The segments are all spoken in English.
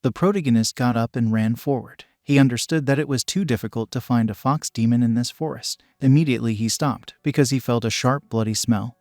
The protagonist got up and ran forward. He understood that it was too difficult to find a fox demon in this forest. Immediately he stopped because he felt a sharp, bloody smell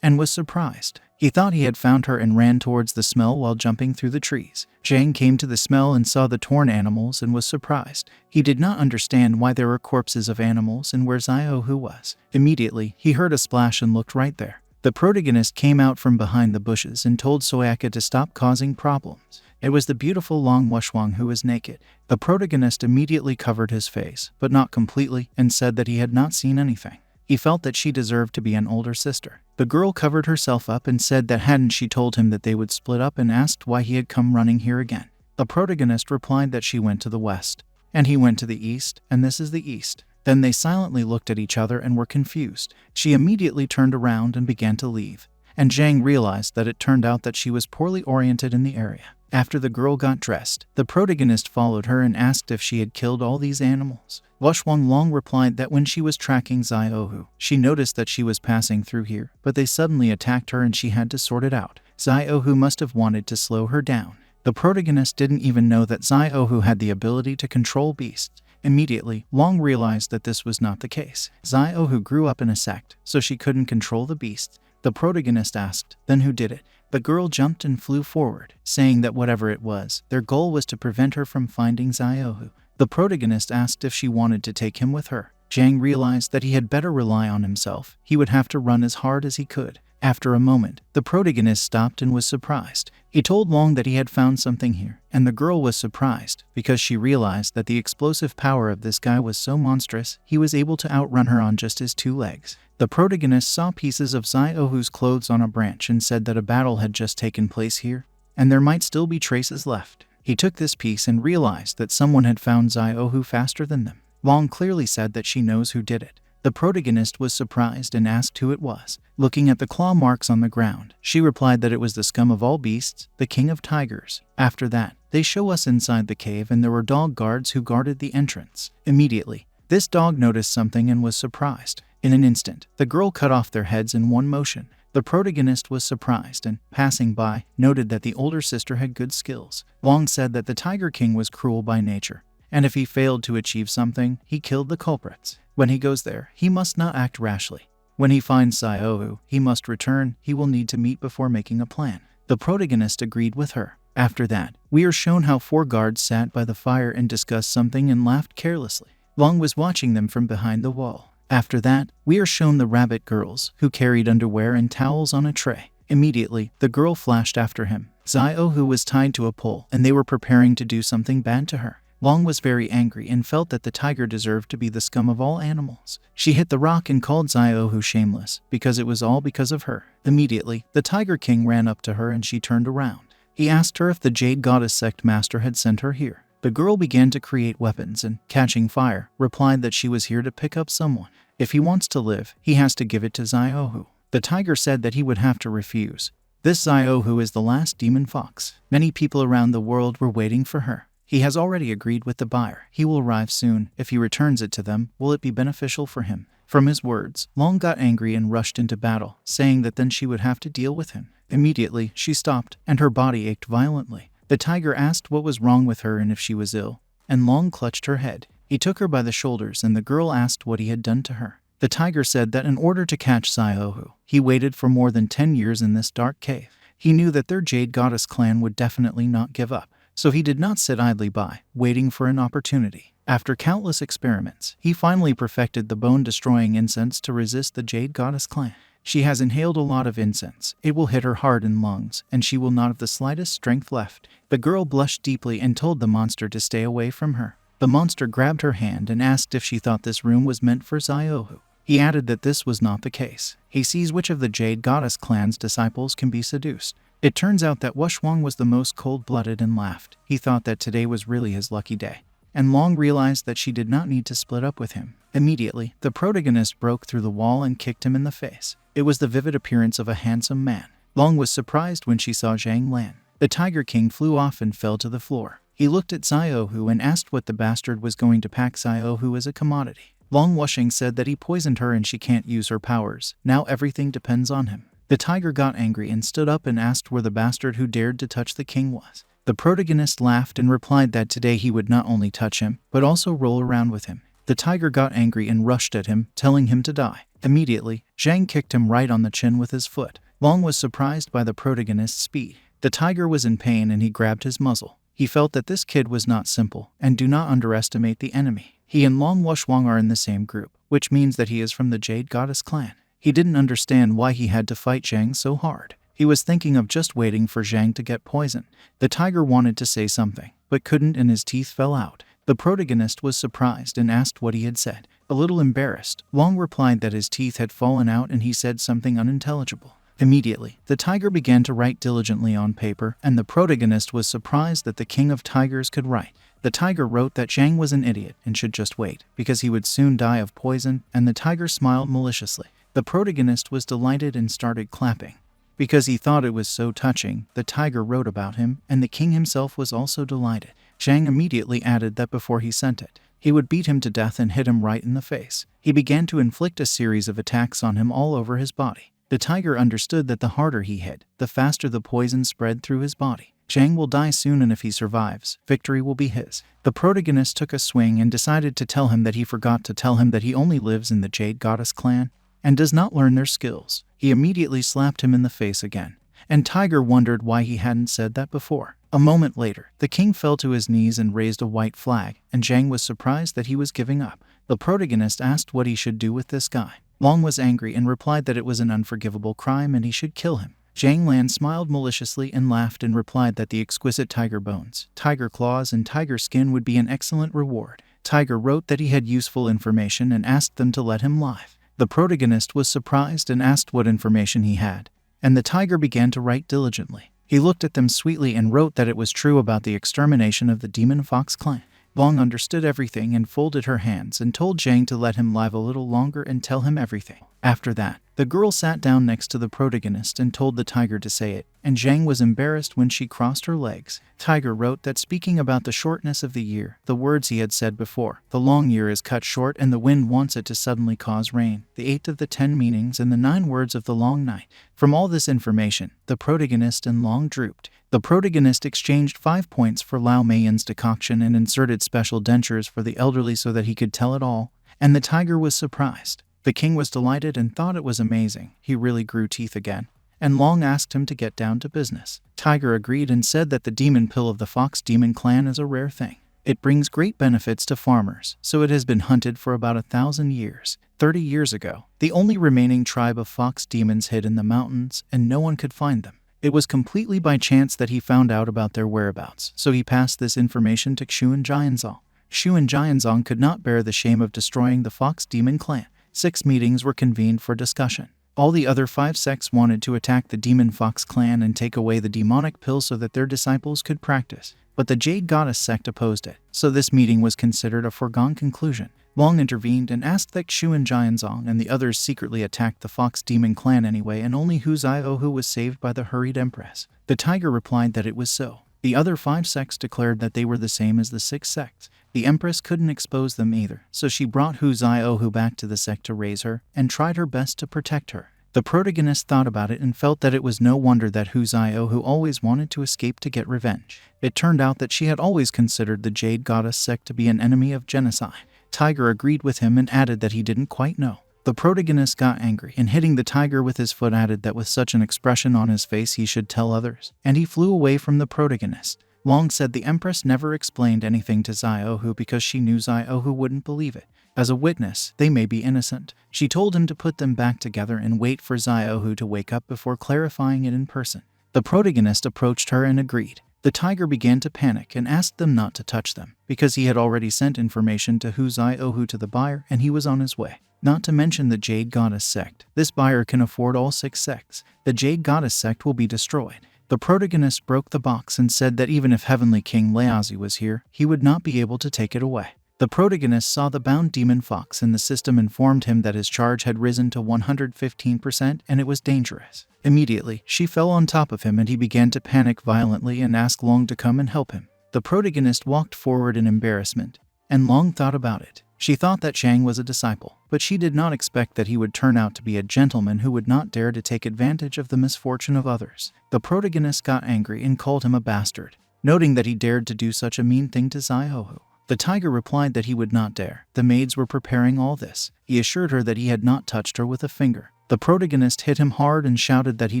and was surprised. He thought he had found her and ran towards the smell while jumping through the trees. Zhang came to the smell and saw the torn animals and was surprised. He did not understand why there were corpses of animals and where Xiaohu was. Immediately, he heard a splash and looked right there. The protagonist came out from behind the bushes and told Soyaka to stop causing problems. It was the beautiful Wwang who was naked. The protagonist immediately covered his face, but not completely, and said that he had not seen anything. He felt that she deserved to be an older sister. The girl covered herself up and said that hadn't she told him that they would split up, and asked why he had come running here again. The protagonist replied that she went to the west, and he went to the east, and this is the east. Then they silently looked at each other and were confused. She immediately turned around and began to leave, and Zhang realized that it turned out that she was poorly oriented in the area. After the girl got dressed, the protagonist followed her and asked if she had killed all these animals. Wwang replied that when she was tracking Xiaohu, she noticed that she was passing through here, but they suddenly attacked her and she had to sort it out. Xiaohu must have wanted to slow her down. The protagonist didn't even know that Xiaohu had the ability to control beasts. Immediately, Wang realized that this was not the case. Xiaohu grew up in a sect, so she couldn't control the beasts. The protagonist asked, then who did it? The girl jumped and flew forward, saying that whatever it was, their goal was to prevent her from finding Xiaohu. The protagonist asked if she wanted to take him with her. Zhang realized that he had better rely on himself. He would have to run as hard as he could. After a moment, the protagonist stopped and was surprised. He told Wang that he had found something here, and the girl was surprised because she realized that the explosive power of this guy was so monstrous he was able to outrun her on just his 2 legs. The protagonist saw pieces of Xiaohu's clothes on a branch and said that a battle had just taken place here, and there might still be traces left. He took this piece and realized that someone had found Xiaohu faster than them. Wang clearly said that she knows who did it. The protagonist was surprised and asked who it was. Looking at the claw marks on the ground, she replied that it was the scum of all beasts, the king of tigers. After that, they show us inside the cave and there were dog guards who guarded the entrance. Immediately, this dog noticed something and was surprised. In an instant, the girl cut off their heads in one motion. The protagonist was surprised and, passing by, noted that the older sister had good skills. Wang said that the Tiger King was cruel by nature, and if he failed to achieve something, he killed the culprits. When he goes there, he must not act rashly. When he finds Xiaohu, he must return. He will need to meet before making a plan. The protagonist agreed with her. After that, we are shown how 4 guards sat by the fire and discussed something and laughed carelessly. Wang was watching them from behind the wall. After that, we are shown the rabbit girls, who carried underwear and towels on a tray. Immediately, the girl flashed after him. Xiaohu was tied to a pole, and they were preparing to do something bad to her. Wang was very angry and felt that the tiger deserved to be the scum of all animals. She hit the rock and called Xiaohu shameless, because it was all because of her. Immediately, the Tiger King ran up to her and she turned around. He asked her if the Jade Goddess sect master had sent her here. The girl began to create weapons and, catching fire, replied that she was here to pick up someone. If he wants to live, he has to give it to Xiaohu. The tiger said that he would have to refuse. This Xiaohu is the last demon fox. Many people around the world were waiting for her. He has already agreed with the buyer. He will arrive soon. If he returns it to them, will it be beneficial for him? From his words, Long got angry and rushed into battle, saying that then she would have to deal with him. Immediately, she stopped, and her body ached violently. The tiger asked what was wrong with her and if she was ill, and Long clutched her head. He took her by the shoulders and the girl asked what he had done to her. The tiger said that in order to catch Xiaohu, he waited for more than 10 years in this dark cave. He knew that their Jade Goddess clan would definitely not give up, so he did not sit idly by, waiting for an opportunity. After countless experiments, he finally perfected the bone-destroying incense to resist the Jade Goddess clan. She has inhaled a lot of incense. It will hit her hard in lungs, and she will not have the slightest strength left. The girl blushed deeply and told the monster to stay away from her. The monster grabbed her hand and asked if she thought this room was meant for Xiaohu. He added that this was not the case. He sees which of the Jade Goddess clan's disciples can be seduced. It turns out that Wwang was the most cold-blooded and laughed. He thought that today was really his lucky day. And Long realized that she did not need to split up with him. Immediately, the protagonist broke through the wall and kicked him in the face. It was the vivid appearance of a handsome man. Long was surprised when she saw Zhang Lan. The Tiger King flew off and fell to the floor. He looked at Xiaohu and asked what the bastard was going to pack Xiaohu as a commodity. Long Wwang said that he poisoned her and she can't use her powers. Now everything depends on him. The tiger got angry and stood up and asked where the bastard who dared to touch the king was. The protagonist laughed and replied that today he would not only touch him, but also roll around with him. The tiger got angry and rushed at him, telling him to die. Immediately, Zhang kicked him right on the chin with his foot. Wang was surprised by the protagonist's speed. The tiger was in pain and he grabbed his muzzle. He felt that this kid was not simple, and do not underestimate the enemy. He and Wang are in the same group, which means that he is from the Jade Goddess clan. He didn't understand why he had to fight Zhang so hard. He was thinking of just waiting for Zhang to get poisoned. The tiger wanted to say something, but couldn't, and his teeth fell out. The protagonist was surprised and asked what he had said. A little embarrassed, Wang replied that his teeth had fallen out and he said something unintelligible. Immediately, the tiger began to write diligently on paper, and the protagonist was surprised that the king of tigers could write. The tiger wrote that Zhang was an idiot and should just wait, because he would soon die of poison, and the tiger smiled maliciously. The protagonist was delighted and started clapping. Because he thought it was so touching, the tiger wrote about him, and the king himself was also delighted. Zhang immediately added that before he sent it, he would beat him to death and hit him right in the face. He began to inflict a series of attacks on him all over his body. The tiger understood that the harder he hit, the faster the poison spread through his body. Zhang will die soon, and if he survives, victory will be his. The protagonist took a swing and decided to tell him that he forgot to tell him that he only lives in the Jade Goddess clan and does not learn their skills. He immediately slapped him in the face again, and Tiger wondered why he hadn't said that before. A moment later, the king fell to his knees and raised a white flag, and Zhang was surprised that he was giving up. The protagonist asked what he should do with this guy. Wang was angry and replied that it was an unforgivable crime and he should kill him. Zhang Lan smiled maliciously and laughed and replied that the exquisite tiger bones, tiger claws, and tiger skin would be an excellent reward. Tiger wrote that he had useful information and asked them to let him live. The protagonist was surprised and asked what information he had, and the tiger began to write diligently. He looked at them sweetly and wrote that it was true about the extermination of the demon fox clan. Wang understood everything and folded her hands and told Zhang to let him live a little longer and tell him everything. After that, the girl sat down next to the protagonist and told the tiger to say it, and Zhang was embarrassed when she crossed her legs. Tiger wrote that speaking about the shortness of the year, the words he had said before, the long year is cut short and the wind wants it to suddenly cause rain, the 8th of the 10 meanings and the 9 words of the long night. From all this information, the protagonist and Long drooped. The protagonist exchanged 5 points for Lao Meiyan's decoction and inserted special dentures for the elderly so that he could tell it all, and the tiger was surprised. The king was delighted and thought it was amazing. He really grew teeth again, and Long asked him to get down to business. Tiger agreed and said that the demon pill of the fox demon clan is a rare thing. It brings great benefits to farmers, so it has been hunted for about 1,000 years. 30 years ago, the only remaining tribe of fox demons hid in the mountains, and no one could find them. It was completely by chance that he found out about their whereabouts, so he passed this information to Xu and Jianzong. Xu and Jianzong could not bear the shame of destroying the fox demon clan. 6 meetings were convened for discussion. All the other 5 sects wanted to attack the demon fox clan and take away the demonic pill so that their disciples could practice. But the Jade Goddess sect opposed it, so this meeting was considered a foregone conclusion. Wang intervened and asked that Xu and Jianzong and the others secretly attacked the fox demon clan anyway, and only Hu Ziohu was saved by the hurried empress. The tiger replied that it was so. The other 5 sects declared that they were the same as the 6 sects. The empress couldn't expose them either, so she brought Hu Ziohu back to the sect to raise her, and tried her best to protect her. The protagonist thought about it and felt that it was no wonder that Hu Ziohu always wanted to escape to get revenge. It turned out that she had always considered the Jade Goddess sect to be an enemy of genocide. Tiger agreed with him and added that he didn't quite know. The protagonist got angry and hitting the tiger with his foot added that with such an expression on his face he should tell others, and he flew away from the protagonist. Long said the empress never explained anything to Ziohu because she knew Ziohu wouldn't believe it. As a witness, they may be innocent. She told him to put them back together and wait for Ziohu to wake up before clarifying it in person. The protagonist approached her and agreed. The tiger began to panic and asked them not to touch them, because he had already sent information to Hu Ziohu to the buyer and he was on his way. Not to mention the Jade Goddess sect. This buyer can afford all 6 sects. The Jade Goddess sect will be destroyed. The protagonist broke the box and said that even if Heavenly King Laozi was here, he would not be able to take it away. The protagonist saw the bound demon fox and the system informed him that his charge had risen to 115% and it was dangerous. Immediately, she fell on top of him and he began to panic violently and asked Long to come and help him. The protagonist walked forward in embarrassment, and Long thought about it. She thought that Chang was a disciple, but she did not expect that he would turn out to be a gentleman who would not dare to take advantage of the misfortune of others. The protagonist got angry and called him a bastard. noting that he dared to do such a mean thing to Zaihohu. The tiger replied that he would not dare. The maids were preparing all this. He assured her that he had not touched her with a finger. The protagonist hit him hard and shouted that he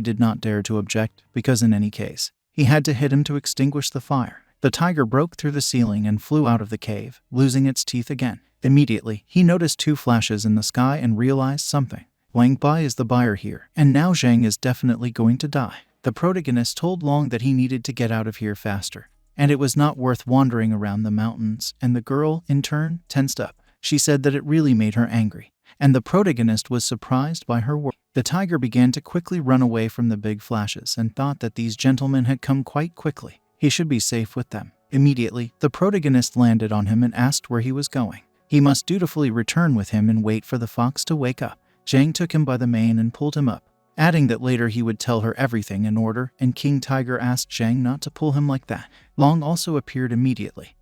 did not dare to object, because in any case, he had to hit him to extinguish the fire. The tiger broke through the ceiling and flew out of the cave, losing its teeth again. Immediately, he noticed 2 flashes in the sky and realized something. Wang Bai is the buyer here, and now Zhang is definitely going to die. The protagonist told Long that he needed to get out of here faster, and it was not worth wandering around the mountains, and the girl, in turn, tensed up. She said that it really made her angry, and the protagonist was surprised by her words. The tiger began to quickly run away from the big flashes and thought that these gentlemen had come quite quickly. He should be safe with them. Immediately, the protagonist landed on him and asked where he was going. He must dutifully return with him and wait for the fox to wake up. Zhang took him by the mane and pulled him up, adding that later he would tell her everything in order, and King Tiger asked Zhang not to pull him like that. Long also appeared immediately,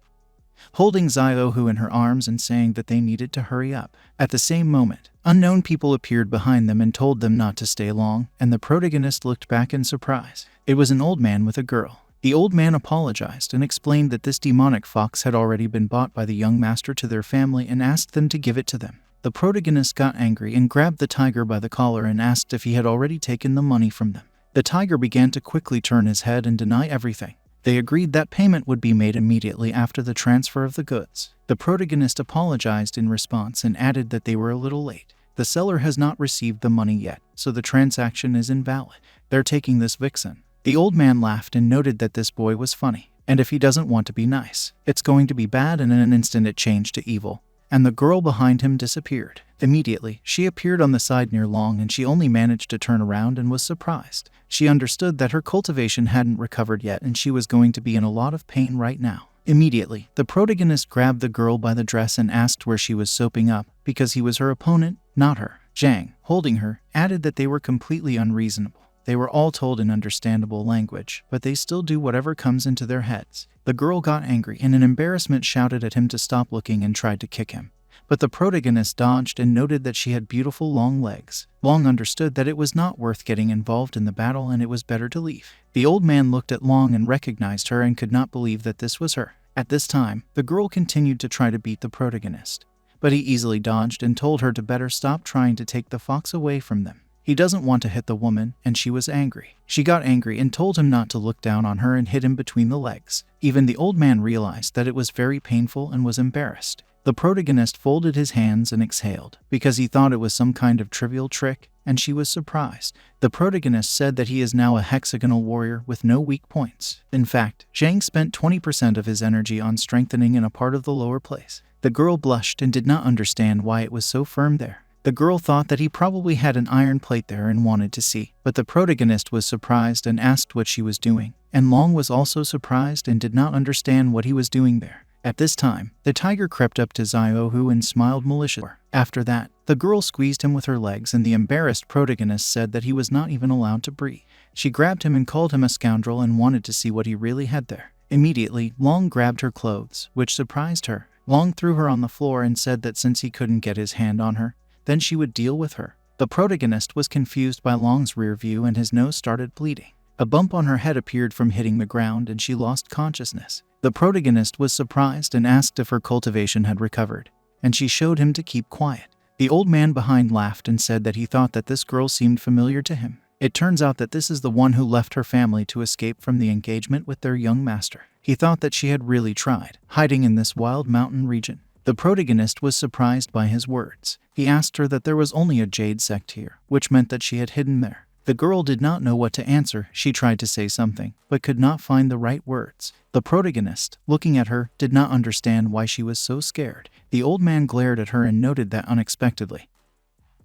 holding Zaihohu in her arms and saying that they needed to hurry up. At the same moment, unknown people appeared behind them and told them not to stay long, and the protagonist looked back in surprise. It was an old man with a girl. The old man apologized and explained that this demonic fox had already been bought by the young master to their family and asked them to give it to them. The protagonist got angry and grabbed the tiger by the collar and asked if he had already taken the money from them. The tiger began to quickly turn his head and deny everything. They agreed that payment would be made immediately after the transfer of the goods. The protagonist apologized in response and added that they were a little late. The seller has not received the money yet, so the transaction is invalid. They're taking this vixen. The old man laughed and noted that this boy was funny, and if he doesn't want to be nice, it's going to be bad, and in an instant it changed to evil, and the girl behind him disappeared. Immediately, she appeared on the side near Long, and she only managed to turn around and was surprised. She understood that her cultivation hadn't recovered yet and she was going to be in a lot of pain right now. Immediately, the protagonist grabbed the girl by the dress and asked where she was soaping up, because he was her opponent, not her. Zhang, holding her, added that they were completely unreasonable. They were all told in understandable language, but they still do whatever comes into their heads. The girl got angry and in embarrassment shouted at him to stop looking and tried to kick him. But the protagonist dodged and noted that she had beautiful long legs. Long understood that it was not worth getting involved in the battle and it was better to leave. The old man looked at Long and recognized her and could not believe that this was her. At this time, the girl continued to try to beat the protagonist, but he easily dodged and told her to better stop trying to take the fox away from them. He doesn't want to hit the woman, and she was angry. She got angry and told him not to look down on her and hit him between the legs. Even the old man realized that it was very painful and was embarrassed. The protagonist folded his hands and exhaled, because he thought it was some kind of trivial trick, and she was surprised. The protagonist said that he is now a hexagonal warrior with no weak points. In fact, Zhang spent 20% of his energy on strengthening in a part of the lower place. The girl blushed and did not understand why it was so firm there. The girl thought that he probably had an iron plate there and wanted to see, but the protagonist was surprised and asked what she was doing, and Long was also surprised and did not understand what he was doing there. At this time, the tiger crept up to Zaihohu and smiled maliciously. After that, the girl squeezed him with her legs and the embarrassed protagonist said that he was not even allowed to breathe. She grabbed him and called him a scoundrel and wanted to see what he really had there. Immediately, Long grabbed her clothes, which surprised her. Long threw her on the floor and said that since he couldn't get his hand on her, then she would deal with her. The protagonist was confused by Long's rear view and his nose started bleeding. A bump on her head appeared from hitting the ground and she lost consciousness. The protagonist was surprised and asked if her cultivation had recovered, and she showed him to keep quiet. The old man behind laughed and said that he thought that this girl seemed familiar to him. It turns out that this is the one who left her family to escape from the engagement with their young master. He thought that she had really tried, hiding in this wild mountain region. The protagonist was surprised by his words. He asked her that there was only a Jade sect here, which meant that she had hidden there. The girl did not know what to answer. She tried to say something, but could not find the right words. The protagonist, looking at her, did not understand why she was so scared. The old man glared at her and noted that unexpectedly,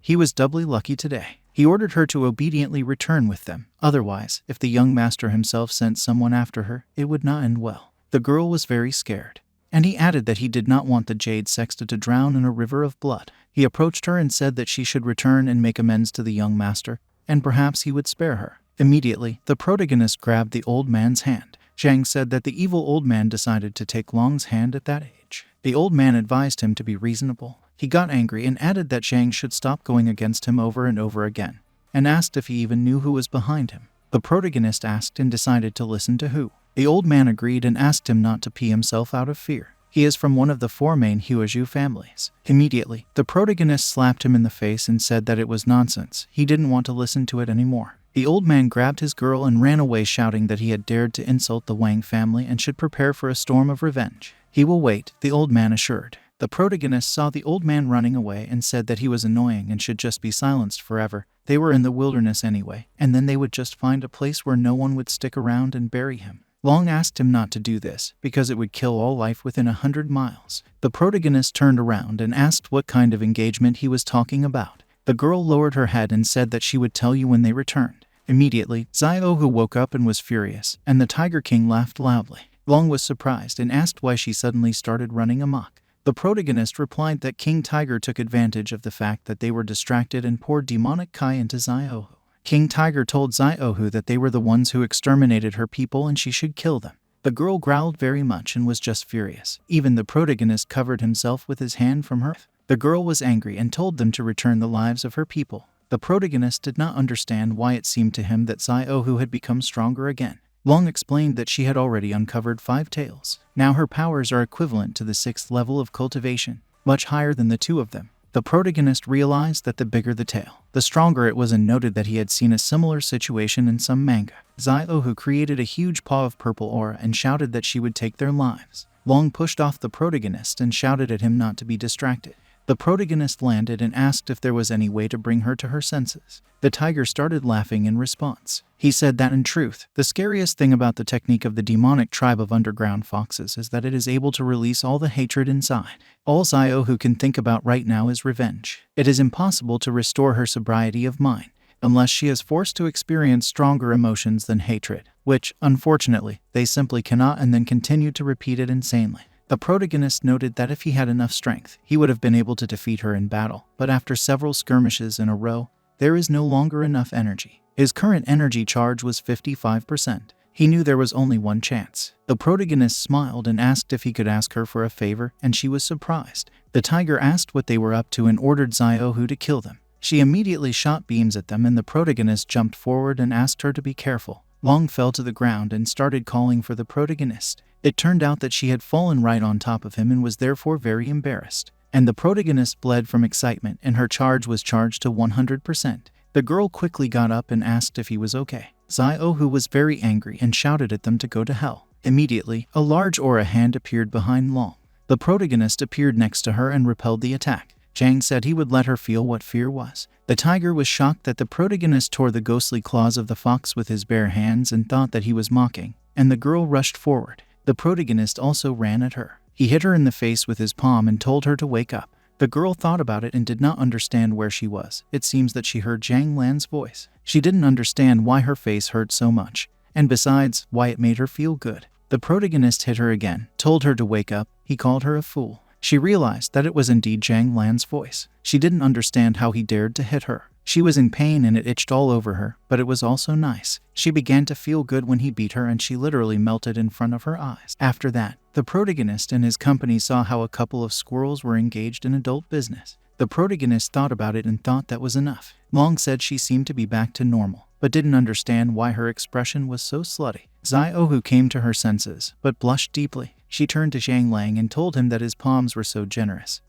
he was doubly lucky today. He ordered her to obediently return with them. Otherwise, if the young master himself sent someone after her, it would not end well. The girl was very scared, and he added that he did not want the Jade sexta to drown in a river of blood. He approached her and said that she should return and make amends to the young master, and perhaps he would spare her. Immediately, the protagonist grabbed the old man's hand. Zhang said that the evil old man decided to take Long's hand at that age. The old man advised him to be reasonable. He got angry and added that Zhang should stop going against him over and over again, and asked if he even knew who was behind him. The protagonist asked and decided to listen to who. The old man agreed and asked him not to pee himself out of fear. He is from one of the 4 main Huazhu families. Immediately, the protagonist slapped him in the face and said that it was nonsense. He didn't want to listen to it anymore. The old man grabbed his girl and ran away, shouting that he had dared to insult the Wang family and should prepare for a storm of revenge. He will wait, the old man assured. The protagonist saw the old man running away and said that he was annoying and should just be silenced forever. They were in the wilderness anyway, and then they would just find a place where no one would stick around and bury him. Long asked him not to do this, because it would kill all life within 100 miles. The protagonist turned around and asked what kind of engagement he was talking about. The girl lowered her head and said that she would tell you when they returned. Immediately, Xiaohu woke up and was furious, and the Tiger King laughed loudly. Long was surprised and asked why she suddenly started running amok. The protagonist replied that King Tiger took advantage of the fact that they were distracted and poured demonic Kai into Xiaohu. King Tiger told Xiaohu that they were the ones who exterminated her people and she should kill them. The girl growled very much and was just furious. Even the protagonist covered himself with his hand from her. The girl was angry and told them to return the lives of her people. The protagonist did not understand why it seemed to him that Xiaohu had become stronger again. Long explained that she had already uncovered 5 tails. Now her powers are equivalent to the 6th level of cultivation, much higher than the 2 of them. The protagonist realized that the bigger the tail, the stronger it was, and noted that he had seen a similar situation in some manga. Xiaohu created a huge paw of purple aura and shouted that she would take their lives. Long pushed off the protagonist and shouted at him not to be distracted. The protagonist landed and asked if there was any way to bring her to her senses. The tiger started laughing in response. He said that in truth, the scariest thing about the technique of the demonic tribe of underground foxes is that it is able to release all the hatred inside. All Xiaohu can think about right now is revenge. It is impossible to restore her sobriety of mind, unless she is forced to experience stronger emotions than hatred, which, unfortunately, they simply cannot, and then continue to repeat it insanely. The protagonist noted that if he had enough strength, he would have been able to defeat her in battle, but after several skirmishes in a row, there is no longer enough energy. His current energy charge was 55%. He knew there was only one chance. The protagonist smiled and asked if he could ask her for a favor, and she was surprised. The tiger asked what they were up to and ordered Xiaohu to kill them. She immediately shot beams at them, and the protagonist jumped forward and asked her to be careful. Long fell to the ground and started calling for the protagonist. It turned out that she had fallen right on top of him and was therefore very embarrassed. And the protagonist bled from excitement, and her charge was charged to 100%. The girl quickly got up and asked if he was okay. Xiaohu was very angry and shouted at them to go to hell. Immediately, a large aura hand appeared behind Long. The protagonist appeared next to her and repelled the attack. Zhang said he would let her feel what fear was. The tiger was shocked that the protagonist tore the ghostly claws of the fox with his bare hands and thought that he was mocking, and the girl rushed forward. The protagonist also ran at her. He hit her in the face with his palm and told her to wake up. The girl thought about it and did not understand where she was. It seems that she heard Zhang Lan's voice. She didn't understand why her face hurt so much, and besides, why it made her feel good. The protagonist hit her again, told her to wake up. He called her a fool. She realized that it was indeed Zhang Lan's voice. She didn't understand how he dared to hit her. She was in pain and it itched all over her, but it was also nice. She began to feel good when he beat her, and she literally melted in front of her eyes. After that, the protagonist and his company saw how a couple of squirrels were engaged in adult business. The protagonist thought about it and thought that was enough. Long said she seemed to be back to normal, but didn't understand why her expression was so slutty. Xiaohu came to her senses, but blushed deeply. She turned to Zhang Lang and told him that his palms were so generous,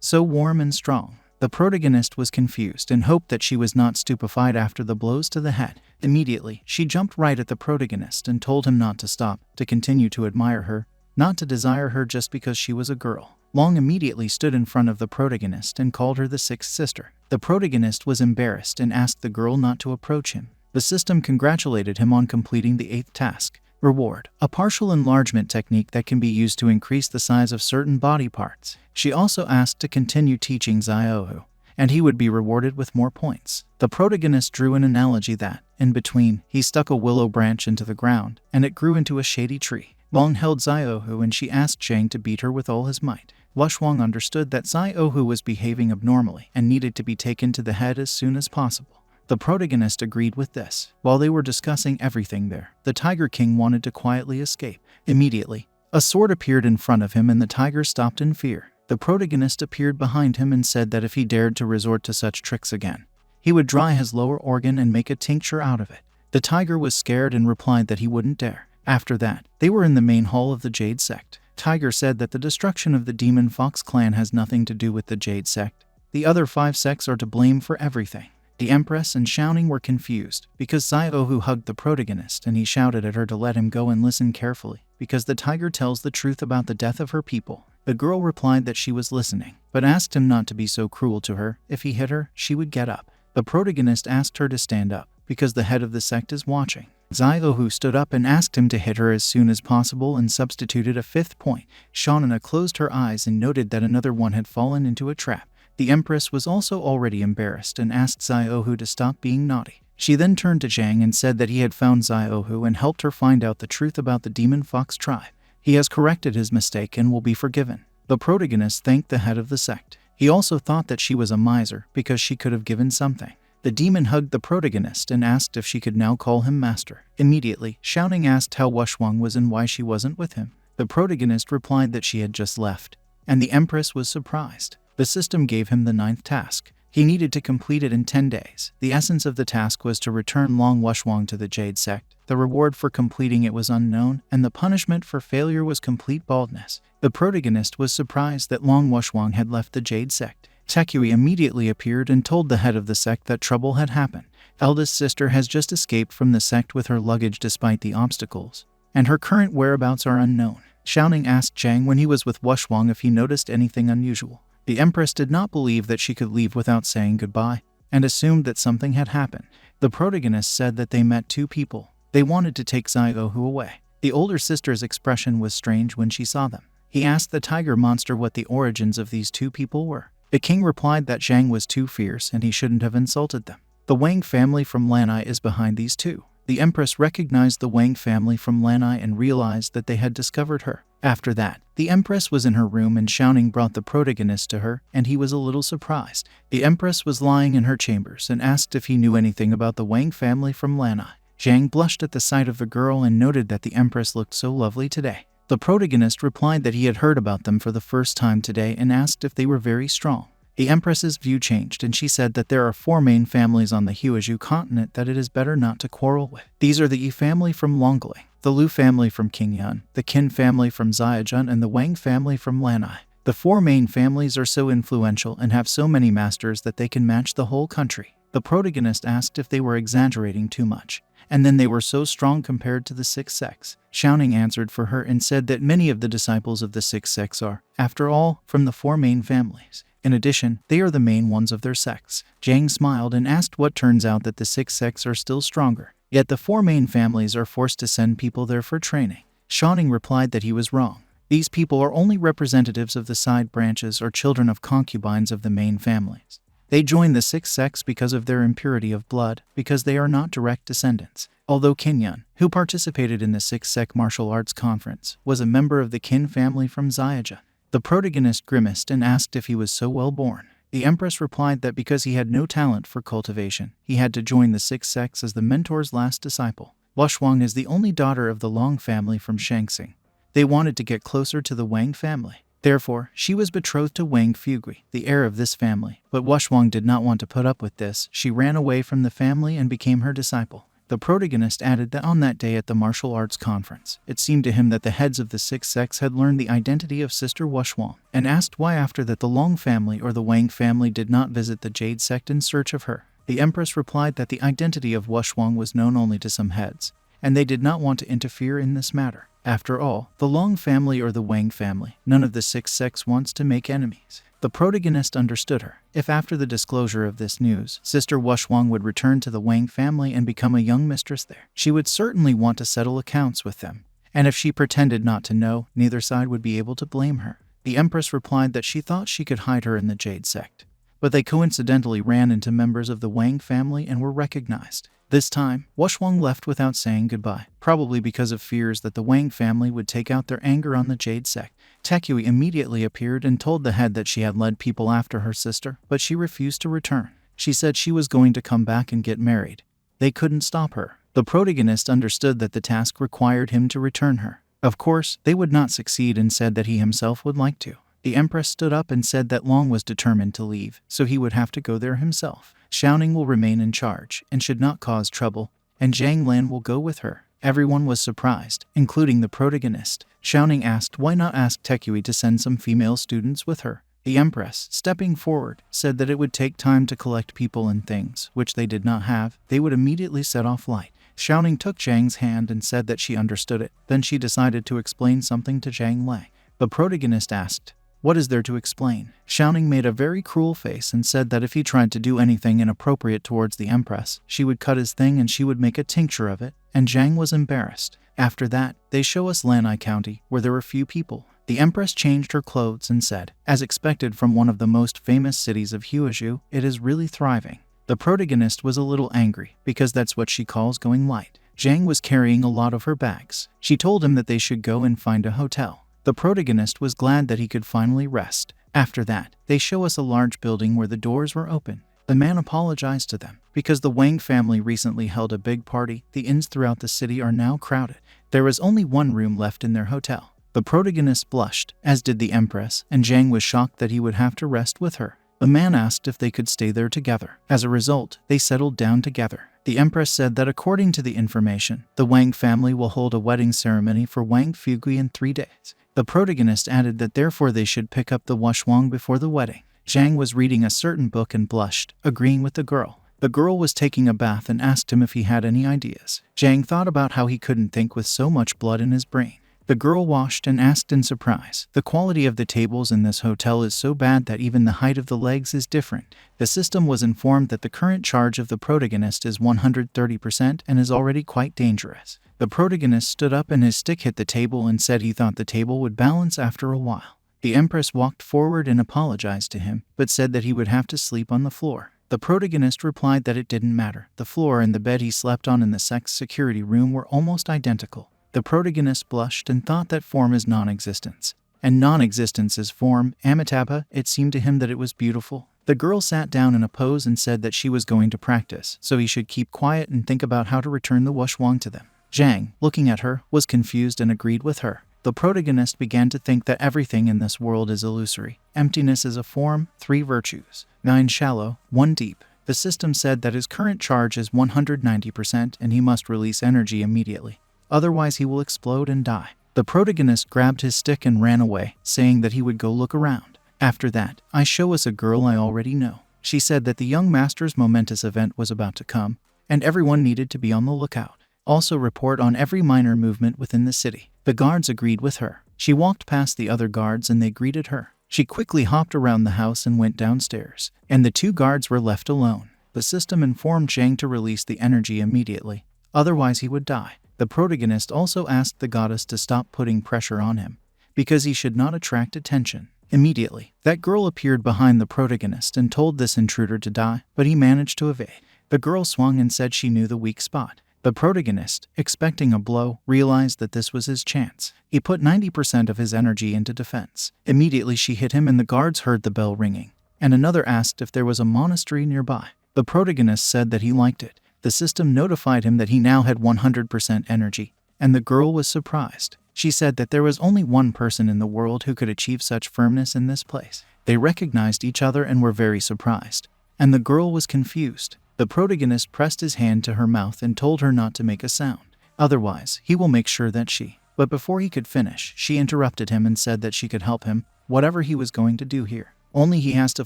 so warm and strong. The protagonist was confused and hoped that she was not stupefied after the blows to the head. Immediately, she jumped right at the protagonist and told him not to stop, to continue to admire her, not to desire her just because she was a girl. Long immediately stood in front of the protagonist and called her the 6th sister. The protagonist was embarrassed and asked the girl not to approach him. The system congratulated him on completing the 8th task. Reward: a partial enlargement technique that can be used to increase the size of certain body parts. She also asked to continue teaching Xiaohu, and he would be rewarded with more points. The protagonist drew an analogy that, in between, he stuck a willow branch into the ground, and it grew into a shady tree. Long held Xiaohu and she asked Zhang to beat her with all his might. Wang understood that Xiaohu was behaving abnormally and needed to be taken to the head as soon as possible. The protagonist agreed with this. While they were discussing everything there, the Tiger King wanted to quietly escape. Immediately, a sword appeared in front of him and the tiger stopped in fear. The protagonist appeared behind him and said that if he dared to resort to such tricks again, he would dry his lower organ and make a tincture out of it. The tiger was scared and replied that he wouldn't dare. After that, they were in the main hall of the Jade sect. Tiger said that the destruction of the Demon Fox clan has nothing to do with the Jade sect. The other 5 sects are to blame for everything. The Empress and Xiaoning were confused because Xiaohu hugged the protagonist and he shouted at her to let him go and listen carefully because the tiger tells the truth about the death of her people. The girl replied that she was listening, but asked him not to be so cruel to her. If he hit her, she would get up. The protagonist asked her to stand up because the head of the sect is watching. Xiaohu stood up and asked him to hit her as soon as possible and substituted a 5th point. Shauna closed her eyes and noted that another one had fallen into a trap. The Empress was also already embarrassed and asked Xiaohu to stop being naughty. She then turned to Zhang and said that he had found Xiaohu and helped her find out the truth about the Demon Fox tribe. He has corrected his mistake and will be forgiven. The protagonist thanked the head of the sect. He also thought that she was a miser because she could have given something. The demon hugged the protagonist and asked if she could now call him master. Immediately, Xiaoning asked how Wwang was and why she wasn't with him. The protagonist replied that she had just left, and the Empress was surprised. The system gave him the 9th task. He needed to complete it in 10 days. The essence of the task was to return Long Wwang to the Jade sect. The reward for completing it was unknown, and the punishment for failure was complete baldness. The protagonist was surprised that Long Wwang had left the Jade sect. Tekui immediately appeared and told the head of the sect that trouble had happened. Eldest sister has just escaped from the sect with her luggage despite the obstacles, and her current whereabouts are unknown. Xiaoning asked Zhang when he was with Wwang if he noticed anything unusual. The Empress did not believe that she could leave without saying goodbye, and assumed that something had happened. The protagonist said that they met 2 people. They wanted to take Xiaohu away. The older sister's expression was strange when she saw them. He asked the tiger monster what the origins of these 2 people were. The king replied that Zhang was too fierce and he shouldn't have insulted them. The Wang family from Lanai is behind these 2. The Empress recognized the Wang family from Lanai and realized that they had discovered her. After that, the Empress was in her room and Xiaoning brought the protagonist to her, and he was a little surprised. The Empress was lying in her chambers and asked if he knew anything about the Wang family from Lanai. Zhang blushed at the sight of the girl and noted that the Empress looked so lovely today. The protagonist replied that he had heard about them for the first time today and asked if they were very strong. The Empress's view changed and she said that there are 4 main families on the Huizhou continent that it is better not to quarrel with. These are the Yi family from Longling, the Lu family from Qingyun, the Qin family from Xiaojun, and the Wang family from Lanai. The 4 main families are so influential and have so many masters that they can match the whole country. The protagonist asked if they were exaggerating too much, and then they were so strong compared to the 6 sects. Xiaoning answered for her and said that many of the disciples of the 6 sects are, after all, from the 4 main families. In addition, they are the main ones of their sects. Zhang smiled and asked what turns out that the 6 sects are still stronger. Yet the 4 main families are forced to send people there for training. Xiaoning replied that he was wrong. These people are only representatives of the side branches or children of concubines of the main families. They join the 6 sects because of their impurity of blood, because they are not direct descendants. Although Qingyun, who participated in the 6 sect martial arts conference, was a member of the Qin family from Xiaojun. The protagonist grimaced and asked if he was so well born. The Empress replied that because he had no talent for cultivation, he had to join the 6 sects as the mentor's last disciple. Wwang is the only daughter of the Long family from Shaanxing. They wanted to get closer to the Wang family. Therefore, she was betrothed to Wang Fugui, the heir of this family. But Wwang did not want to put up with this. She ran away from the family and became her disciple. The protagonist added that on that day at the martial arts conference, it seemed to him that the heads of the 6 sects had learned the identity of Sister Wwang, and asked why after that the Long family or the Wang family did not visit the Jade sect in search of her. The Empress replied that the identity of Wwang was known only to some heads, and they did not want to interfere in this matter. After all, the Long family or the Wang family, none of the 6 sects wants to make enemies. The protagonist understood her. If after the disclosure of this news, Sister Wwang would return to the Wang family and become a young mistress there, she would certainly want to settle accounts with them. And if she pretended not to know, neither side would be able to blame her. The Empress replied that she thought she could hide her in the Jade sect, but they coincidentally ran into members of the Wang family and were recognized. This time, Wwang left without saying goodbye, probably because of fears that the Wang family would take out their anger on the Jade sect. Tekui immediately appeared and told the head that she had led people after her sister, but she refused to return. She said she was going to come back and get married. They couldn't stop her. The protagonist understood that the task required him to return her. Of course, they would not succeed and said that he himself would like to. The Empress stood up and said that Long was determined to leave, so he would have to go there himself. Xiaoning will remain in charge and should not cause trouble, and Zhang Lan will go with her. Everyone was surprised, including the protagonist. Xiaoning asked why not ask Tekui to send some female students with her. The Empress, stepping forward, said that it would take time to collect people and things, which they did not have. They would immediately set off light. Xiaoning took Zhang's hand and said that she understood it. Then she decided to explain something to Zhang Lei. The protagonist asked, "What is there to explain?" Xiaoning made a very cruel face and said that if he tried to do anything inappropriate towards the Empress, she would cut his thing and she would make a tincture of it, and Zhang was embarrassed. After that, they show us Lanai County, where there were few people. The Empress changed her clothes and said, as expected from one of the most famous cities of Huizhou, it is really thriving. The protagonist was a little angry, because that's what she calls going light. Zhang was carrying a lot of her bags. She told him that they should go and find a hotel. The protagonist was glad that he could finally rest. After that, they show us a large building where the doors were open. The man apologized to them, because the Wang family recently held a big party. The inns throughout the city are now crowded. There is only one room left in their hotel. The protagonist blushed, as did the Empress, and Zhang was shocked that he would have to rest with her. The man asked if they could stay there together. As a result, they settled down together. The Empress said that according to the information, the Wang family will hold a wedding ceremony for Wang Fugui in 3 days. The protagonist added that therefore they should pick up the Wwang before the wedding. Zhang was reading a certain book and blushed, agreeing with the girl. The girl was taking a bath and asked him if he had any ideas. Zhang thought about how he couldn't think with so much blood in his brain. The girl washed and asked in surprise, "The quality of the tables in this hotel is so bad that even the height of the legs is different." The system was informed that the current charge of the protagonist is 130% and is already quite dangerous. The protagonist stood up and his stick hit the table and said he thought the table would balance after a while. The Empress walked forward and apologized to him, but said that he would have to sleep on the floor. The protagonist replied that it didn't matter. The floor and the bed he slept on in the sect's security room were almost identical. The protagonist blushed and thought that form is non-existence, and non-existence is form. Amitabha, it seemed to him that it was beautiful. The girl sat down in a pose and said that she was going to practice, so he should keep quiet and think about how to return the Wwang to them. Zhang, looking at her, was confused and agreed with her. The protagonist began to think that everything in this world is illusory. Emptiness is a form, 3 virtues, 9 shallow, 1 deep. The system said that his current charge is 190% and he must release energy immediately. Otherwise he will explode and die. The protagonist grabbed his stick and ran away, saying that he would go look around. After that, I show us a girl I already know. She said that the young master's momentous event was about to come, and everyone needed to be on the lookout. Also report on every minor movement within the city. The guards agreed with her. She walked past the other guards and they greeted her. She quickly hopped around the house and went downstairs, and the 2 guards were left alone. The system informed Zhang to release the energy immediately, otherwise he would die. The protagonist also asked the goddess to stop putting pressure on him, because he should not attract attention. Immediately, that girl appeared behind the protagonist and told this intruder to die, but he managed to evade. The girl swung and said she knew the weak spot. The protagonist, expecting a blow, realized that this was his chance. He put 90% of his energy into defense. Immediately she hit him and the guards heard the bell ringing, and another asked if there was a monastery nearby. The protagonist said that he liked it. The system notified him that he now had 100% energy, and the girl was surprised. She said that there was only one person in the world who could achieve such firmness in this place. They recognized each other and were very surprised, and the girl was confused. The protagonist pressed his hand to her mouth and told her not to make a sound. Otherwise, he will make sure that she... But before he could finish, she interrupted him and said that she could help him, whatever he was going to do here. Only he has to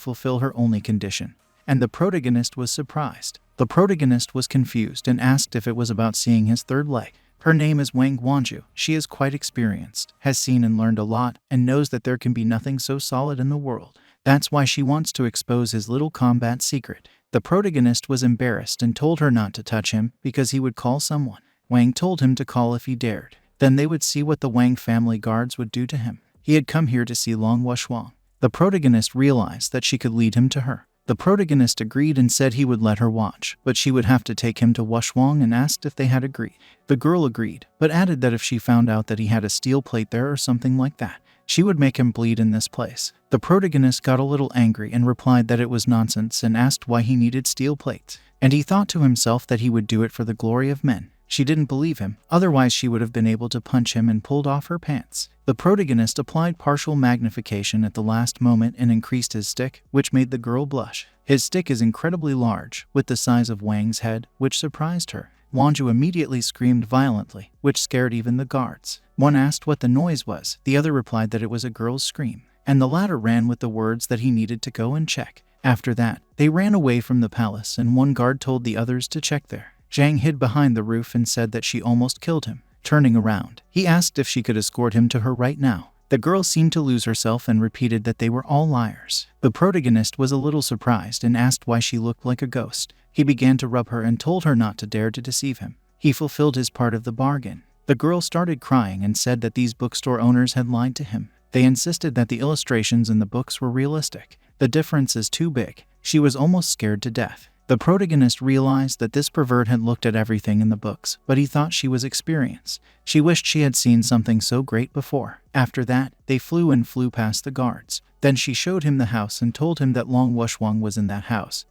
fulfill her only condition. And the protagonist was surprised. The protagonist was confused and asked if it was about seeing his 3rd leg. Her name is Wang Wanju. She is quite experienced, has seen and learned a lot, and knows that there can be nothing so solid in the world. That's why she wants to expose his little combat secret. The protagonist was embarrassed and told her not to touch him because he would call someone. Wang told him to call if he dared. Then they would see what the Wang family guards would do to him. He had come here to see Long Wushuang. The protagonist realized that she could lead him to her. The protagonist agreed and said he would let her watch, but she would have to take him to Wushuang and asked if they had agreed. The girl agreed, but added that if she found out that he had a steel plate there or something like that, she would make him bleed in this place. The protagonist got a little angry and replied that it was nonsense and asked why he needed steel plates. And he thought to himself that he would do it for the glory of men. She didn't believe him, otherwise she would have been able to punch him and pulled off her pants. The protagonist applied partial magnification at the last moment and increased his stick, which made the girl blush. His stick is incredibly large, with the size of Wang's head, which surprised her. Wanju immediately screamed violently, which scared even the guards. One asked what the noise was, the other replied that it was a girl's scream, and the latter ran with the words that he needed to go and check. After that, they ran away from the palace and one guard told the others to check there. Zhang hid behind the roof and said that she almost killed him. Turning around, he asked if she could escort him to her right now. The girl seemed to lose herself and repeated that they were all liars. The protagonist was a little surprised and asked why she looked like a ghost. He began to rub her and told her not to dare to deceive him. He fulfilled his part of the bargain. The girl started crying and said that these bookstore owners had lied to him. They insisted that the illustrations in the books were realistic. The difference is too big. She was almost scared to death. The protagonist realized that this pervert had looked at everything in the books, but he thought she was experienced. She wished she had seen something so great before. After that, they flew past the guards. Then she showed him the house and told him that Wwang was in that house.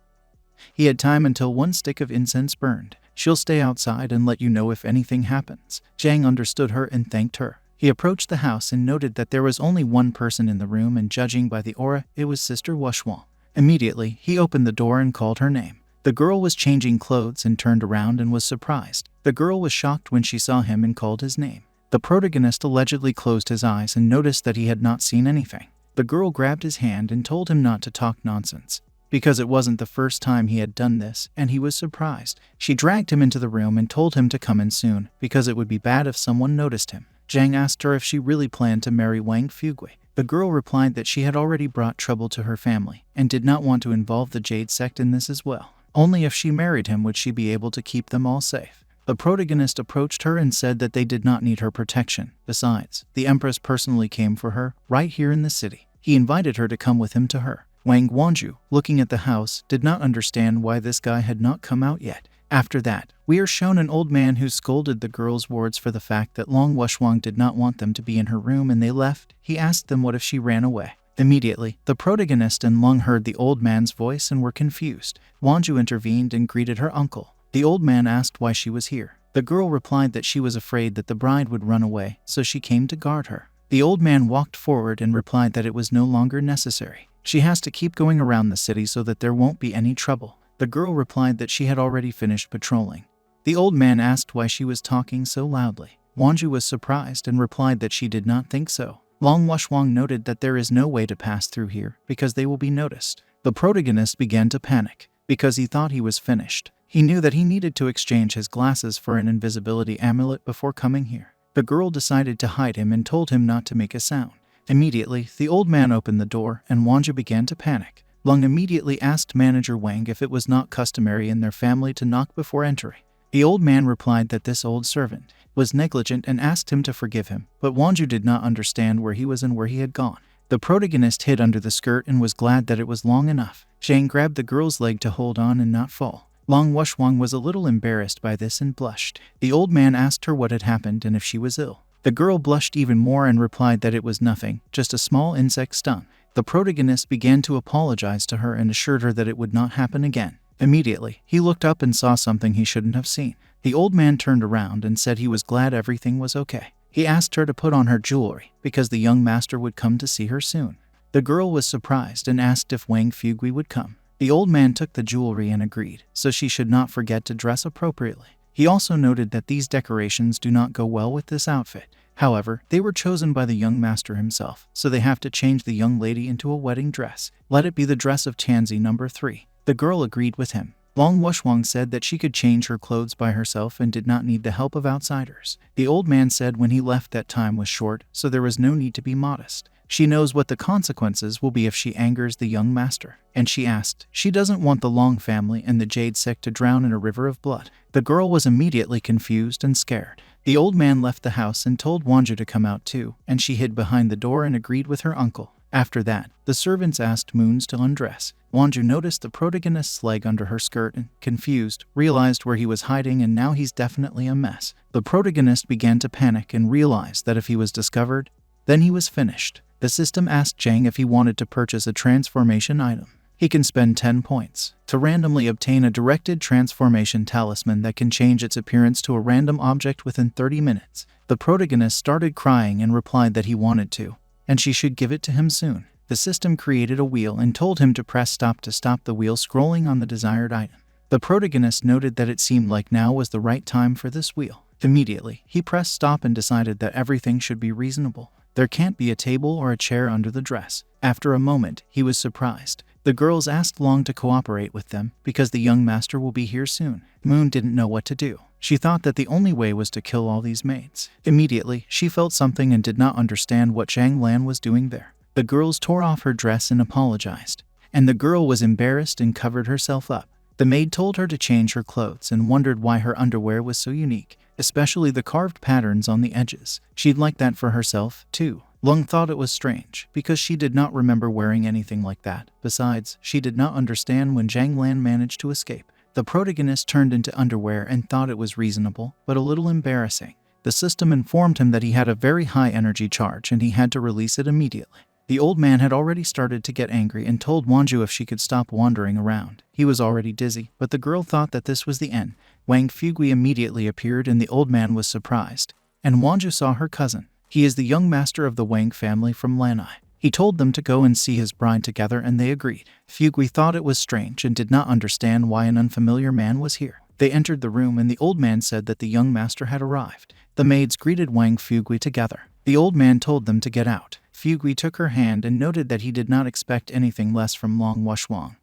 He had time until one stick of incense burned. She'll stay outside and let you know if anything happens. Zhang understood her and thanked her. He approached the house and noted that there was only one person in the room, and judging by the aura, it was Sister Wwang. Immediately, he opened the door and called her name. The girl was changing clothes and turned around and was surprised. The girl was shocked when she saw him and called his name. The protagonist allegedly closed his eyes and noticed that he had not seen anything. The girl grabbed his hand and told him not to talk nonsense, because it wasn't the first time he had done this, and he was surprised. She dragged him into the room and told him to come in soon, because it would be bad if someone noticed him. Zhang asked her if she really planned to marry Wang Fugui. The girl replied that she had already brought trouble to her family, and did not want to involve the Jade sect in this as well. Only if she married him would she be able to keep them all safe. The protagonist approached her and said that they did not need her protection. Besides, the Empress personally came for her, right here in the city. He invited her to come with him to her. Wang Wanju, looking at the house, did not understand why this guy had not come out yet. After that, we are shown an old man who scolded the girls' wards for the fact that Wwang did not want them to be in her room and they left. He asked them what if she ran away. Immediately, the protagonist and Lung heard the old man's voice and were confused. Wanju intervened and greeted her uncle. The old man asked why she was here. The girl replied that she was afraid that the bride would run away, so she came to guard her. The old man walked forward and replied that it was no longer necessary. She has to keep going around the city so that there won't be any trouble. The girl replied that she had already finished patrolling. The old man asked why she was talking so loudly. Wanju was surprised and replied that she did not think so. Wwang noted that there is no way to pass through here because they will be noticed. The protagonist began to panic because he thought he was finished. He knew that he needed to exchange his glasses for an invisibility amulet before coming here. The girl decided to hide him and told him not to make a sound. Immediately, the old man opened the door and Wanju began to panic. Lung immediately asked manager Wang if it was not customary in their family to knock before entering. The old man replied that this old servant was negligent and asked him to forgive him, but Wanju did not understand where he was and where he had gone. The protagonist hid under the skirt and was glad that it was long enough. Zhang grabbed the girl's leg to hold on and not fall. Wwang was a little embarrassed by this and blushed. The old man asked her what had happened and if she was ill. The girl blushed even more and replied that it was nothing, just a small insect stung. The protagonist began to apologize to her and assured her that it would not happen again. Immediately, he looked up and saw something he shouldn't have seen. The old man turned around and said he was glad everything was okay. He asked her to put on her jewelry because the young master would come to see her soon. The girl was surprised and asked if Wang Fugui would come. The old man took the jewelry and agreed, so she should not forget to dress appropriately. He also noted that these decorations do not go well with this outfit. However, they were chosen by the young master himself, so they have to change the young lady into a wedding dress. Let it be the dress of Chanzi number 3. The girl agreed with him. Wwang said that she could change her clothes by herself and did not need the help of outsiders. The old man said when he left that time was short, so there was no need to be modest. She knows what the consequences will be if she angers the young master. And she asked, she doesn't want the Long family and the Jade sect to drown in a river of blood. The girl was immediately confused and scared. The old man left the house and told Wanju to come out too, and she hid behind the door and agreed with her uncle. After that, the servants asked Moons to undress. Wanju noticed the protagonist's leg under her skirt and, confused, realized where he was hiding, and now he's definitely a mess. The protagonist began to panic and realized that if he was discovered, then he was finished. The system asked Zhang if he wanted to purchase a transformation item. He can spend 10 points to randomly obtain a directed transformation talisman that can change its appearance to a random object within 30 minutes. The protagonist started crying and replied that he wanted to, and she should give it to him soon. The system created a wheel and told him to press stop to stop the wheel scrolling on the desired item. The protagonist noted that it seemed like now was the right time for this wheel. Immediately, he pressed stop and decided that everything should be reasonable. There can't be a table or a chair under the dress. After a moment, he was surprised. The girls asked Long to cooperate with them because the young master will be here soon. Moon didn't know what to do. She thought that the only way was to kill all these maids. Immediately, she felt something and did not understand what Zhang Lan was doing there. The girls tore off her dress and apologized, and the girl was embarrassed and covered herself up. The maid told her to change her clothes and wondered why her underwear was so unique, especially the carved patterns on the edges. She'd like that for herself, too. Lung thought it was strange, because she did not remember wearing anything like that. Besides, she did not understand when Zhang Lan managed to escape. The protagonist turned into underwear and thought it was reasonable, but a little embarrassing. The system informed him that he had a very high energy charge and he had to release it immediately. The old man had already started to get angry and told Wanju if she could stop wandering around. He was already dizzy, but the girl thought that this was the end. Wang Fugui immediately appeared and the old man was surprised. And Wanju saw her cousin. He is the young master of the Wang family from Lanai. He told them to go and see his bride together and they agreed. Fugui thought it was strange and did not understand why an unfamiliar man was here. They entered the room and the old man said that the young master had arrived. The maids greeted Wang Fugui together. The old man told them to get out. Fugui took her hand and noted that he did not expect anything less from Wang,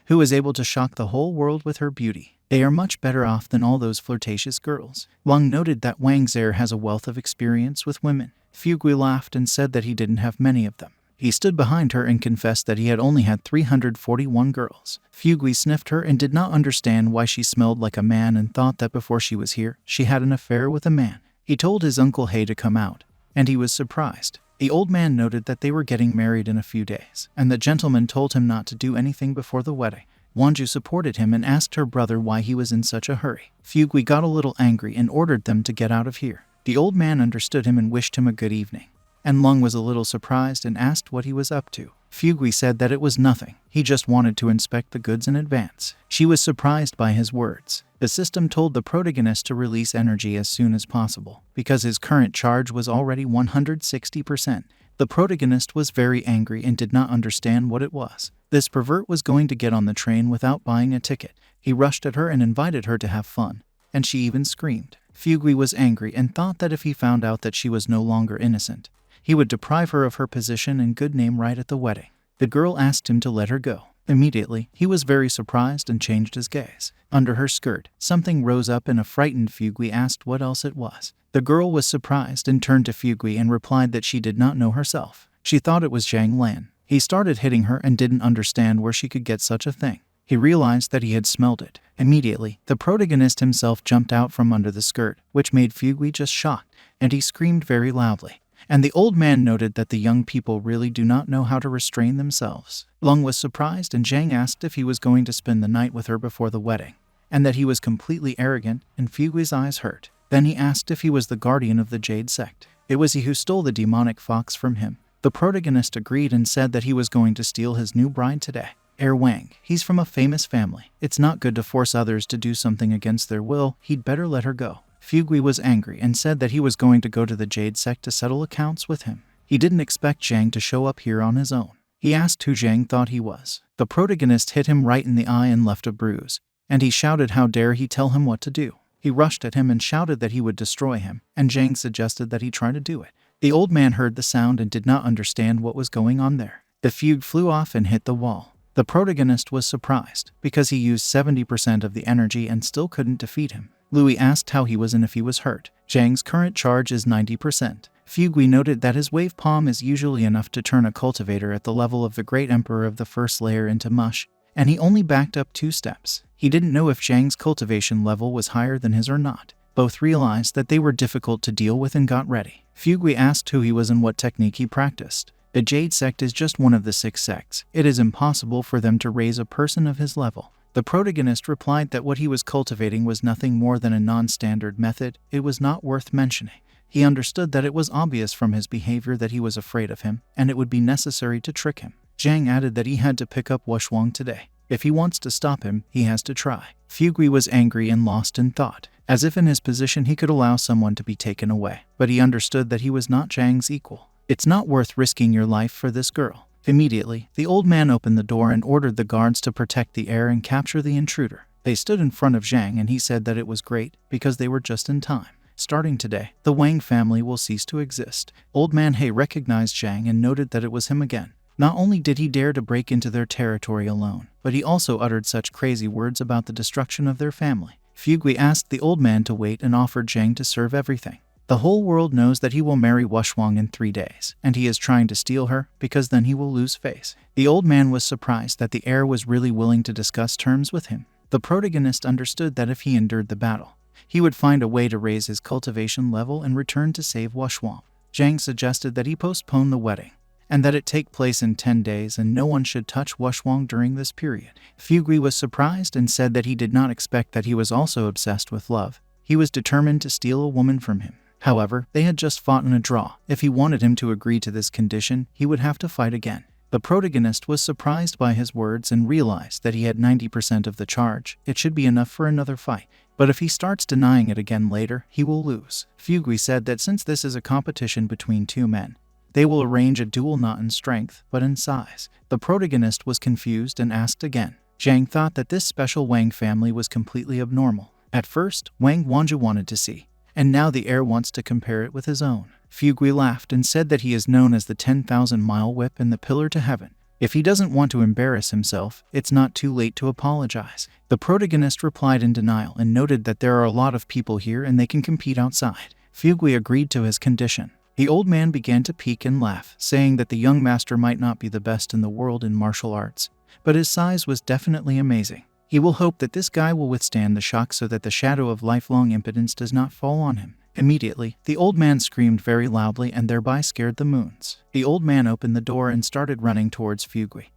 who was able to shock the whole world with her beauty. They are much better off than all those flirtatious girls. Wang noted that Wang's heir has a wealth of experience with women. Fugui laughed and said that he didn't have many of them. He stood behind her and confessed that he had only had 341 girls. Fugui sniffed her and did not understand why she smelled like a man and thought that before she was here, she had an affair with a man. He told his uncle Hei to come out, and he was surprised. The old man noted that they were getting married in a few days, and the gentleman told him not to do anything before the wedding. Wanju supported him and asked her brother why he was in such a hurry. Fugui got a little angry and ordered them to get out of here. The old man understood him and wished him a good evening. And Lung was a little surprised and asked what he was up to. Fugui said that it was nothing. He just wanted to inspect the goods in advance. She was surprised by his words. The system told the protagonist to release energy as soon as possible, because his current charge was already 160%. The protagonist was very angry and did not understand what it was. This pervert was going to get on the train without buying a ticket. He rushed at her and invited her to have fun, and she even screamed. Fugui was angry and thought that if he found out that she was no longer innocent, he would deprive her of her position and good name right at the wedding. The girl asked him to let her go. Immediately, he was very surprised and changed his gaze. Under her skirt, something rose up and a frightened Fugui asked what else it was. The girl was surprised and turned to Fugui and replied that she did not know herself. She thought it was Zhang Lan. He started hitting her and didn't understand where she could get such a thing. He realized that he had smelled it. Immediately, the protagonist himself jumped out from under the skirt, which made Fugui just shocked, and he screamed very loudly. And the old man noted that the young people really do not know how to restrain themselves. Lung was surprised and Zhang asked if he was going to spend the night with her before the wedding, and that he was completely arrogant, and Fugui's eyes hurt. Then he asked if he was the guardian of the Jade sect. It was he who stole the demonic fox from him. The protagonist agreed and said that he was going to steal his new bride today. Heir Wang, he's from a famous family. It's not good to force others to do something against their will. He'd better let her go. Fugui was angry and said that he was going to go to the Jade sect to settle accounts with him. He didn't expect Zhang to show up here on his own. He asked who Zhang thought he was. The protagonist hit him right in the eye and left a bruise, and he shouted how dare he tell him what to do. He rushed at him and shouted that he would destroy him, and Zhang suggested that he try to do it. The old man heard the sound and did not understand what was going on there. The Fugue flew off and hit the wall. The protagonist was surprised, because he used 70% of the energy and still couldn't defeat him. Louis asked how he was and if he was hurt. Zhang's current charge is 90%. Fugui noted that his wave palm is usually enough to turn a cultivator at the level of the Great Emperor of the first layer into mush, and he only backed up 2 steps. He didn't know if Zhang's cultivation level was higher than his or not. Both realized that they were difficult to deal with and got ready. Fugui asked who he was and what technique he practiced. The Jade sect is just one of the 6 sects. It is impossible for them to raise a person of his level. The protagonist replied that what he was cultivating was nothing more than a non-standard method. It was not worth mentioning. He understood that it was obvious from his behavior that he was afraid of him, and it would be necessary to trick him. Zhang added that he had to pick up Wwang today. If he wants to stop him, he has to try. Fugui was angry and lost in thought, as if in his position he could allow someone to be taken away. But he understood that he was not Zhang's equal. It's not worth risking your life for this girl. Immediately, the old man opened the door and ordered the guards to protect the heir and capture the intruder. They stood in front of Zhang and he said that it was great because they were just in time. Starting today, the Wang family will cease to exist. Old Man He recognized Zhang and noted that it was him again. Not only did he dare to break into their territory alone, but he also uttered such crazy words about the destruction of their family. Fugui asked the old man to wait and offered Zhang to serve everything. The whole world knows that he will marry Wwang in 3 days, and he is trying to steal her because then he will lose face. The old man was surprised that the heir was really willing to discuss terms with him. The protagonist understood that if he endured the battle, he would find a way to raise his cultivation level and return to save Wwang. Zhang suggested that he postpone the wedding, and that it take place in 10 days and no one should touch Wwang during this period. Fugui was surprised and said that he did not expect that he was also obsessed with love. He was determined to steal a woman from him. However, they had just fought in a draw. If he wanted him to agree to this condition, he would have to fight again. The protagonist was surprised by his words and realized that he had 90% of the charge. It should be enough for another fight. But if he starts denying it again later, he will lose. Fugui said that since this is a competition between 2 men, they will arrange a duel not in strength, but in size. The protagonist was confused and asked again. Zhang thought that this special Wang family was completely abnormal. At first, Wang Wanju wanted to see, and now the heir wants to compare it with his own. Fugui laughed and said that he is known as the 10,000-mile whip and the pillar to heaven. If he doesn't want to embarrass himself, it's not too late to apologize. The protagonist replied in denial and noted that there are a lot of people here and they can compete outside. Fugui agreed to his condition. The old man began to peek and laugh, saying that the young master might not be the best in the world in martial arts, but his size was definitely amazing. He will hope that this guy will withstand the shock so that the shadow of lifelong impotence does not fall on him. Immediately, the old man screamed very loudly and thereby scared the moons. The old man opened the door and started running towards Fugui,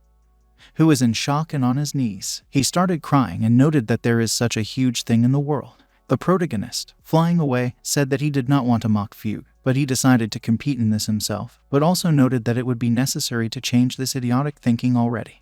who was in shock and on his knees. He started crying and noted that there is such a huge thing in the world. The protagonist, flying away, said that he did not want to mock Fugui, but he decided to compete in this himself, but also noted that it would be necessary to change this idiotic thinking already.